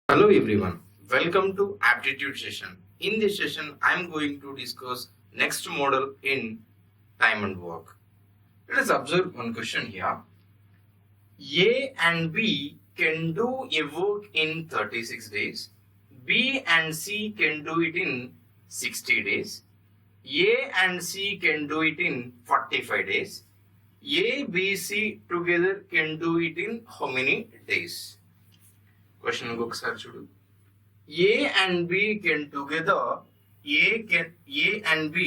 Hello everyone, welcome to aptitude session. In this session, I am going to discuss next model in time and work. Let us observe one question here. A and B can do a work in 36 days. B and C can do it in 60 days. A and C can do it in 45 days. A, B, C together can do it in how many days? Question ఒకసారి చూడు. A and B can together A and B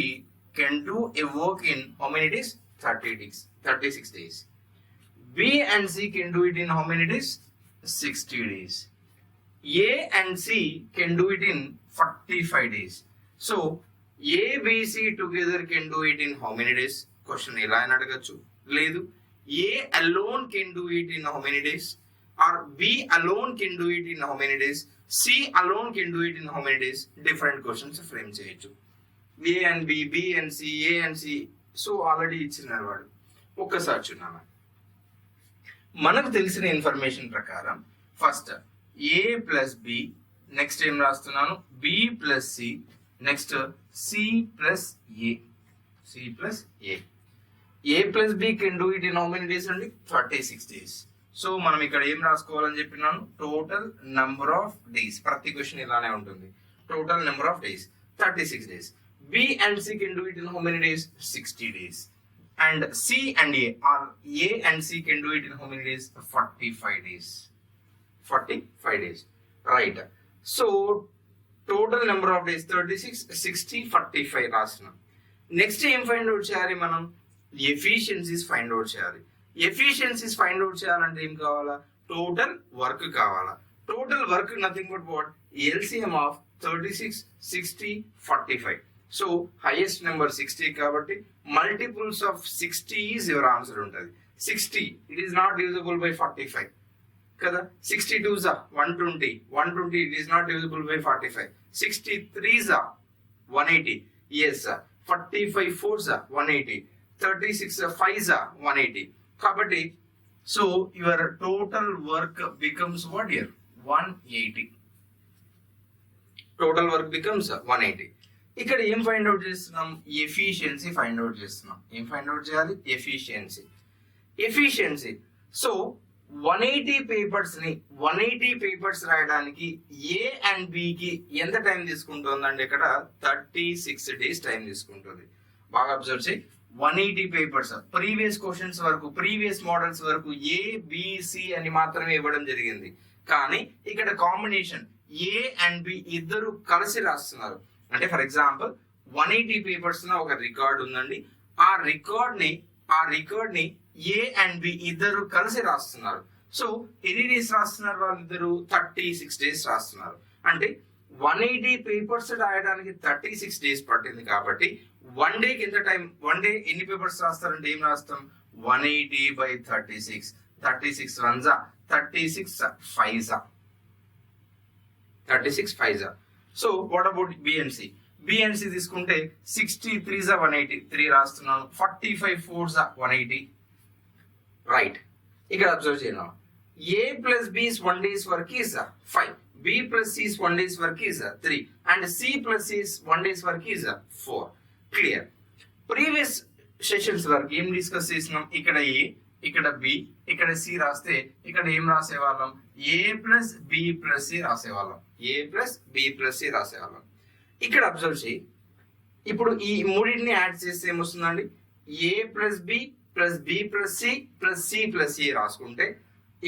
can do a work in how many days? 36 days. B and C can do it in how many days? 60 days. A and C can do it in 45 days. So A, B, C together can do it in how many days? Question ఎలా అని అడగచ్చు. లేదు, A alone can do it in how many days? Or B alone can do it in how many days? C alone can do it in how many days? Different questions frame చేయొచ్చు. A and B, B and C, A and C. So already ఇచ్చినారు వాడు. ఒక్కసారి చూద్దామా. మనకు తెలిసిన information ప్రకారం first A plus B, next ఏం రాస్తున్నాను? B plus C, next C plus A. C plus A. A plus B can do it in how many days అండి? 36 days. సో మనం ఇక్కడ ఏం రాసుకోవాలని చెప్పినాను? Total number of days. ప్రతి question ఇలానే ఉంటుంది. Total number of days 36 days. B and C can do it in how many days? 60 days. And C and A, or A and C can do it in how many days? 45 days. 45 days. Right. So total number of days 36, 60, 45 రాస్తున్నాం. Next ఏం find out చేయాలి మనం? Efficiencies find out చేయాలి. Efficiencies find out చేయాలంటే ఏం కావాలా? Total work కావాలా. Total work nothing but what? LCM of 36, 60, 45. So highest number 60 కాబట్టి multiples of 60 is your answer ఉంటుంది. 60 it is not divisible by 45 కదా. 62 జా 120, 120 it is not divisible by 45. 63 జా 180, ఎస్. 45 4 జా 180, 36 5 జా 180. కాబట్టి so your total work becomes what here? 180. Total work becomes 180. ఇక్కడ ఏం ఫైండ్ అవుట్ చేస్తున్నాం? ఎఫిషియన్సీ ఫైండ్ అవుట్ చేస్తున్నాం. ఏం ఫైండ్ అవుట్ చేయాలి? ఎఫిషియన్సీ. సో 180 పేపర్స్ రాయడానికి ఏ అండ్ బికి ఎంత టైం తీసుకుంటుంది అంటే ఇక్కడ 36 days టైం తీసుకుంటుంది. బాగా అబ్జర్వ్ చేయి. 180 పేపర్స్ ప్రీవియస్ క్వశ్చన్స్ వరకు, ప్రీవియస్ మోడల్స్ వరకు ఏ బిసి అని మాత్రమే ఇవ్వడం జరిగింది. కానీ ఇక్కడ కాంబినేషన్ ఏ అండ్ బి ఇద్దరు కలిసి రాస్తున్నారు. అంటే ఫర్ ఎగ్జాంపుల్ 180 పేపర్స్ ఒక రికార్డ్ ఉందండి. ఆ రికార్డ్ ని ఏ అండ్ బి ఇద్దరు కలిసి రాస్తున్నారు. సో ఎన్ని డేస్ రాస్తున్నారు వాళ్ళిద్దరు? 36 days రాస్తున్నారు. అంటే 180 పేపర్స్ రాయడానికి 36 days పట్టింది. కాబట్టి వన్ డేకి ఎంత టైం? వన్ డే ఎన్ని పేపర్స్ రాస్తారంటే ఏం రాస్తాం? 180 by 36. 36 1 జా 36 5 జా 36 5 జా. So what about B and C? B and C తీసుకుంటే 63 జా 180, 3 రాస్తున్నాను. 45 4 జా 180. రైట్. ఇక్కడ అబ్జర్వ్ చేయను. A plus B's 1 day's work is 5. B plus C's 1 day's work is 3. And C plus C's 1 day's work is 4. Clear. Previous sessions వరకు ఏం డిస్కస్ చేసినాం? ఇక్కడ ఏ, ఇక్కడ బి, ఇక్కడ సి రాస్తే ఇక్కడ ఏం రాసేవాళ్ళం? A plus B plus C రాసేవాళ్ళం. A plus B plus C రాసేవాళ్ళం. ఇక్కడ అబ్జర్వ్ చేయి. ఇప్పుడు ఈ మూడింటిని యాడ్ చేస్తే ఏమొస్తుందండి? A plus B plus B plus C plus C plus A రాసుకుంటే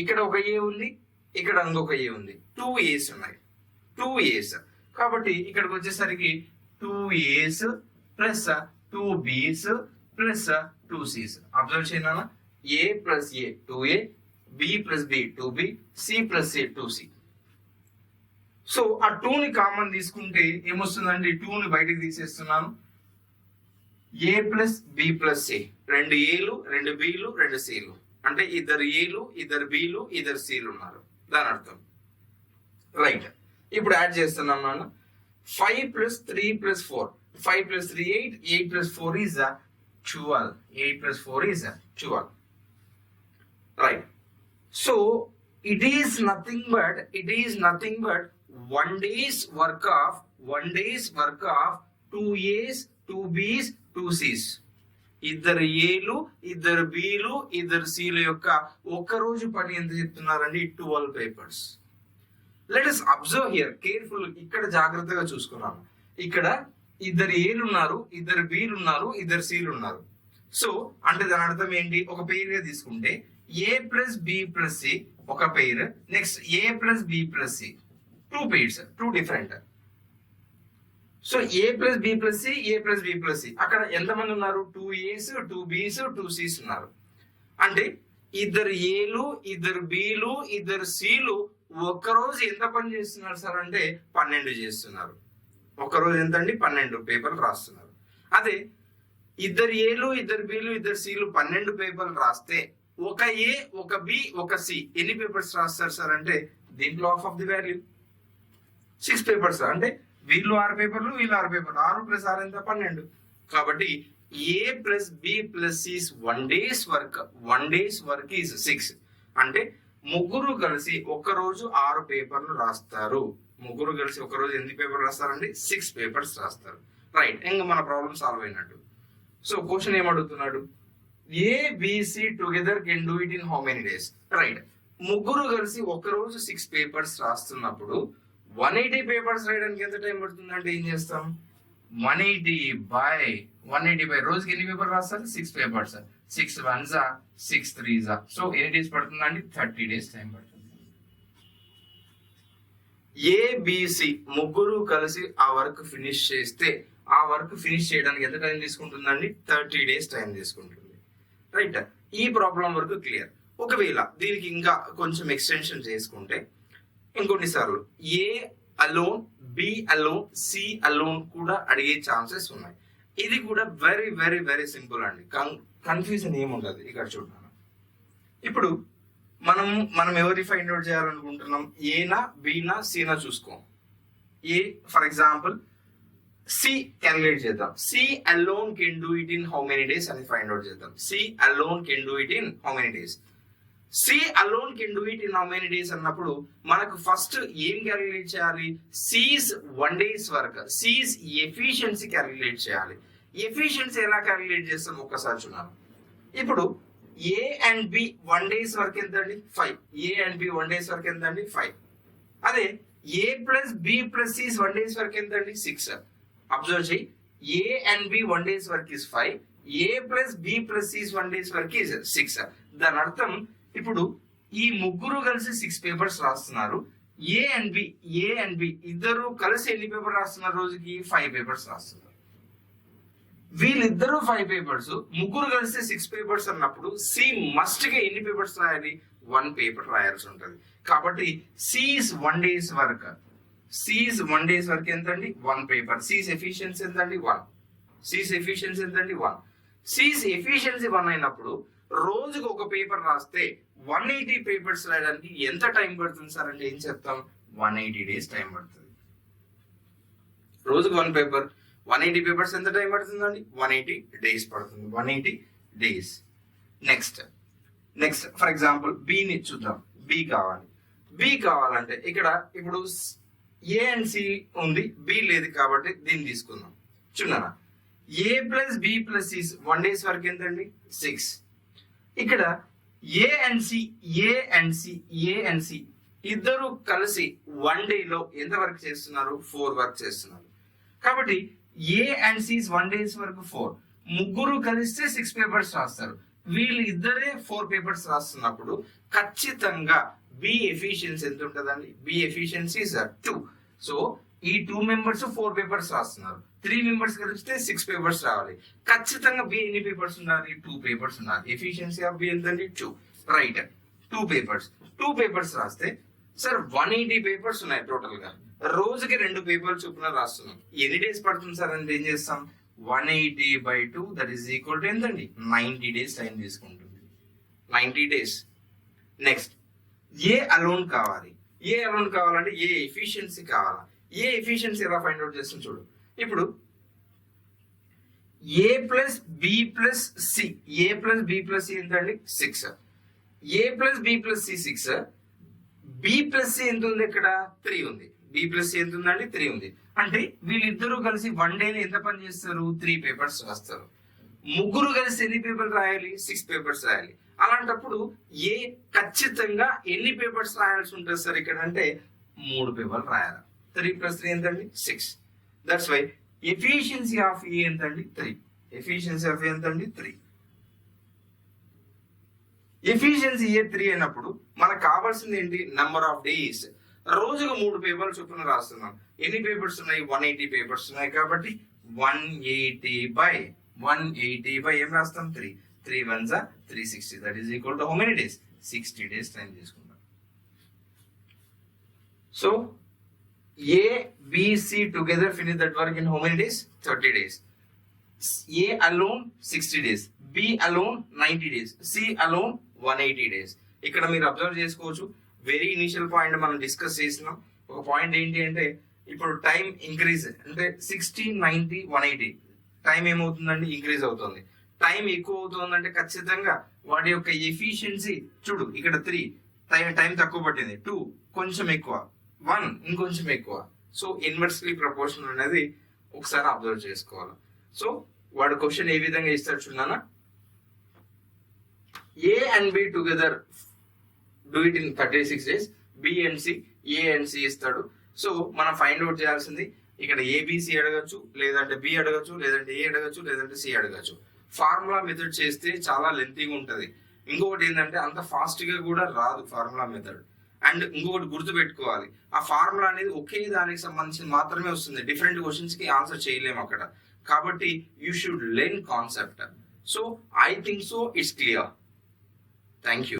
ఇక్కడ ఒక ఏ ఉంది, ఇక్కడ ఇంకొక ఏ ఉంది. 2 A's ఉన్నాయి. 2 A's. కాబట్టి ఇక్కడికి వచ్చేసరికి 2 A's plus 2 B's plus 2 C's. Observe చేయనా? A plus A 2A, B plus B 2B, C plus A 2C. So ఆ 2ని కామన్ తీసుకుంటే ఏమొస్తుందండి? 2ని బయటకు తీసేస్తున్నాను. A plus B plus A, 2 Aలు 2 Bలు 2 Cలు. అంటే ఇద్దరు ఏలు, ఇద్దరు బీలు, ఇద్దరు సీలు ఉన్నారు. దాని అర్థం. రైట్. ఇప్పుడు యాడ్ చేస్తున్నాం నాన్న. 5 plus 3 plus 4. 5 plus 3 8. 8 plus 4 is 12. 8 plus 4 is 12. Right. So it is nothing but 1 day's work of 2 A's, 2 B's, 2 C's. ఇద్దరు ఏలు, ఇద్దరు బీలు, ఇద్దరు సీల యొక్క ఒక్కరోజు పని ఎంత చెప్తున్నారండి? 12 papers. Let us observe here careful. ఇక్కడ జాగ్రత్తగా చూసుకున్నాను. ఇక్కడ ఇద్దరు ఏలు ఉన్నారు, ఇద్దరు బీలు ఉన్నారు, ఇద్దరు సీలు ఉన్నారు. సో అంటే దాని అర్థం ఏంటి? ఒక పేర్ గా తీసుకుంటే A plus B plus C ఒక pair, next A plus B plus C 2 pairs, 2 different. So A plus B plus C, A plus B plus C, అక్కడ ఎంతమంది ఉన్నారు? 2 A's, 2 B's, 2 C's ఉన్నారు. అంటే ఇద్దరు ఏలు, ఇద్దరు బీలు, ఇద్దరు సీలు ఒక్కరోజు ఎంత పని చేస్తున్నారు సార్ అంటే 12 చేస్తున్నారు. ఒక్కరోజు ఎంత అండి? 12 పేపర్లు రాస్తున్నారు. అదే ఇద్దరు ఏలు, ఇద్దరు బీలు, ఇద్దరు సీలు 12 పేపర్లు రాస్తే ఒక ఏ, ఒక బి, ఒక సి ఎన్ని పేపర్స్ రాస్తారు సార్ అంటే దీంట్లో half of the value 6 papers. అంటే వీళ్ళు 6 పేపర్లు, వీళ్ళు 6 పేపర్లు, 6 + 6 ఎంత? 12. కాబట్టి A plus B plus C's 1 day's work is 6. అంటే ముగ్గురు కలిసి ఒక్కరోజు 6 పేపర్లు రాస్తారు. ముగ్గురు కలిసి ఒక్కరోజు ఎన్ని పేపర్లు రాస్తారండి? 6 పేపర్స్ రాస్తారు. రైట్, ఇంకా మన ప్రాబ్లం సాల్వ్ అయినట్టు. సో క్వశ్చన్ ఏమడుగుతున్నాడు? A B C together can do it in how many days? Right, ముగ్గురు కలిసి ఒక్కరోజు 6 పేపర్స్ రాస్తున్నప్పుడు 180 పేపర్స్ రాయడానికి ఎంత టైం పడుతుంది అంటే ఏం చేస్తాం? 180 బై రోజుకి ఎన్ని పేపర్ రాస్తారు? 6 పేపర్స్. 6 1s, 6 3s. సో ఎన్ని డేస్ పడుతుంది అండి? 30 days టైం పడుతుంది. ఏబిసి ముగ్గురు కలిసి ఆ వర్క్ ఫినిష్ చేస్తే ఆ వర్క్ ఫినిష్ చేయడానికి ఎంత టైం తీసుకుంటుందండి? 30 days టైం తీసుకుంటుంది. రైట్, ఈ ప్రాబ్లం వరకు క్లియర్. ఒకవేళ దీనికి ఇంకా కొంచెం ఎక్స్టెన్షన్ చేసుకుంటే ఇంకొన్నిసార్లు A alone, B alone, C alone కూడా అడిగే ఛాన్సెస్ ఉన్నాయి. ఇది కూడా వెరీ వెరీ వెరీ సింపుల్ అండి, కన్ఫ్యూజన్ ఏముండదు. ఇక్కడ చూడండి, ఇప్పుడు మనం ఎవరి ఫైండ్ అవుట్ చేయాలనుకుంటున్నాం? ఏనా, బీనా, సీనా చూసుకో. A for example C calculate చేద్దాం. C alone can do it in how many days అని ఫైండ్ అవుట్ చేద్దాం. C alone can do it in how many days? C alone can do it in how many days అన్నప్పుడు మనకు first ఏం calculate చేయాలి? C's 1 day's work, C's efficiency calculate చేయాలి. Efficiency ఎలా calculate చేస్తాం ఒక్కసారి చూడాలి. ఇప్పుడు A and B 1 day's work ఎంతండి? 5. ఏ అండ్ బి 1 day's వర్క్ ఎంతండి? 5. అదే A plus B plus C's 1 day's work ఎంతండి? 6. అబ్జర్వ్ చేయి, A and B 1 day's work is 5, A plus B plus C's 1 day's work is 6. దాని అర్థం ఇప్పుడు ఈ ముగ్గురు కలిసి 6 పేపర్స్ రాస్తున్నారు. ఏ అండ్ బి ఇద్దరు కలిసి ఎన్ని పేపర్ రాస్తున్నారు? రోజుకి 5 పేపర్స్ రాస్తున్నారు. వీళ్ళిద్దరూ 5 పేపర్స్, ముగ్గురు కలిసి 6 పేపర్స్ అన్నప్పుడు సి మస్ట్ గా ఎన్ని పేపర్స్ రాయాలి? 1 పేపర్ రాయాల్సి ఉంటుంది. కాబట్టి sys 1 day's work, sys 1 day's work ఎంతండి? 1 పేపర్. సిస్ ఎఫిషియన్సీ ఎంతండి? 1. సిస్ ఎఫిషియన్సీ ఎంతండి? 1. సిస్ ఎఫిషియన్సీ 1 అయినప్పుడు రోజుకు ఒక పేపర్ రాస్తే 180 పేపర్స్ రాయడానికి ఎంత టైం పడుతుంది సార్ అంటే ఏం చెప్తాం? 180 days టైం పడుతుంది. రోజుకు 1 పేపర్, 180 పేపర్స్ ఎంత టైం పడుతుందండి? 180 days పడుతుంది. 180 days. నెక్స్ట్ ఫర్ ఎగ్జాంపుల్ బిని చూద్దాం. బి కావాలంటే ఇక్కడ ఇప్పుడు ఏ అండ్ సి ఉంది, బి లేదు కాబట్టి దీన్ని తీసుకుందాం. చూడనా, A plus B plus C 1 day's work ఎంతండి? 6. ఇక్కడ ఏ అండ్ సి ఇద్దరు కలిసి 1 dayలో ఎంత వర్క్ చేస్తున్నారు? 4 వర్క్ చేస్తున్నారు. కాబట్టి ఏ అండ్ సిస్ 1 day's వర్క్ 4, ముగ్గురు కలిస్తే 6 పేపర్స్ రాస్తారు. వీళ్ళు ఇద్దరే 4 పేపర్స్ రాస్తున్నప్పుడు ఖచ్చితంగా బి ఎఫిషియన్సీ ఎంత ఉంటుందండి? B efficiency is 2. సో ఈ 2 members 4 పేపర్స్ రాస్తున్నారు. 3 members కలిస్తే 6 పేపర్స్ రావాలి. ఖచ్చితంగా బి ఎన్ని పేపర్స్ ఉండాలి? 2 పేపర్స్ ఉండాలి. ఎఫిషియన్సీ ఆఫ్ బి ఎంతండి? 2. రైట్, 2 పేపర్స్ రాస్తే సార్ 180 పేపర్స్ ఉన్నాయి టోటల్ గా. రోజుకి 2 పేపర్లు చొప్పున రాస్తున్నాం. ఎన్ని డేస్ పడుతుంది సార్ అంటే ఏం చేస్తాం? 180/2 దట్ ఈస్ ఈక్వల్ టు ఎంతండి? 90 days టైం తీసుకుంటుంది. 90 days. నెక్స్ట్ ఏ అలోన్ కావాలంటే ఏ ఎఫిషియన్సీ కావాలా? ఏ ఎఫిషియన్సీ ఎలా ఫైండ్ అవుట్ చేస్తాం చూడు. ఇప్పుడు A plus B plus C ఎంతండి? 6. A plus B plus C 6, B plus C ఎంత ఉంది ఇక్కడ 3 ఉంది. బి ప్లస్ సి ఎంత ఉందండి 3 ఉంది. అంటే వీళ్ళిద్దరూ కలిసి 1 డేలో ఎంత పని చేస్తారు 3 పేపర్స్ రాస్తారు. ముగ్గురు కలిసి ఎన్ని పేపర్స్ రాయాలి 6 పేపర్స్ రాయాలి. అలాంటప్పుడు ఏ ఖచ్చితంగా ఎన్ని పేపర్స్ రాయాల్సి ఉంటుంది సార్ ఇక్కడ అంటే 3 పేపర్లు రాయాలి. 3 + 3 ఎంతండి 6. దట్స్ వై ఎఫిషియన్సీ ఆఫ్ ఏ ఎంతండి 3. ఎఫిషియన్సీ ఆఫ్ ఏ ఎంతండి 3. ఎఫిషియన్సీ ఏ 3 అయినప్పుడు మనకు కావాల్సింది ఏంటి నంబర్ ఆఫ్ డేస్. రోజుకు 3 పేపర్లు చొప్పున రాస్తున్నాం. ఎన్ని పేపర్స్ ఉన్నాయి 180 పేపర్స్ ఉన్నాయి కాబట్టి 180/180 ఏం రాస్తాం 3. 3 1s are 360. That is equal to how many days 60 days time తీసుకుంటాం. So A, B, C together finish that work in how many days 30 days. A alone 60 days, B alone 90 days, C alone 180 days. ఇక్కడ మీరు observe చేసుకోవచ్చు. Very initial point మనం discuss చేసినాం. ఒక point ఏంటి అంటే ఇప్పుడు టైం ఇంక్రీజ్ అంటే 60 90 180 టైం ఏమవుతుందండి ఇంక్రీజ్ అవుతుంది. టైం ఎక్కువ అవుతుంది అంటే ఖచ్చితంగా వాటి యొక్క ఎఫిషియన్సీ చూడు ఇక్కడ 3 టైం తక్కువ పట్టింది, 2 కొంచెం ఎక్కువ, 1 ఇంకొంచెం ఎక్కువ. సో ఇన్వర్స్లీ ప్రపోర్షనల్ అనేది ఒకసారి అబ్జర్వ్ చేసుకోవాలి. సో వాడు క్వశ్చన్ ఏ విధంగా ఇస్తాడు చూడనా, A and B together do it in 36 days, B and C, A and C ఇస్తాడు. సో మనం ఫైండ్ అవుట్ చేయాల్సింది ఇక్కడ ABC అడగచ్చు, లేదంటే B అడగచ్చు, లేదంటే A అడగచ్చు, లేదంటే C అడగచ్చు. ఫార్ములా మెథడ్ చేస్తే చాలా లెంతీగా ఉంటది. ఇంకొకటి ఏంటంటే అంత ఫాస్ట్ గా కూడా రాదు ఫార్ములా మెథడ్. అండ్ ఇంకొకటి గుర్తు పెట్టుకోవాలి, ఆ ఫార్ములా అనేది ఒకే దానికి సంబంధించి మాత్రమే వస్తుంది. డిఫరెంట్ క్వశ్చన్స్ కి ఆన్సర్ చేయలేము అక్కడ. కాబట్టి you should learn concept. So I think so it's clear. Thank you.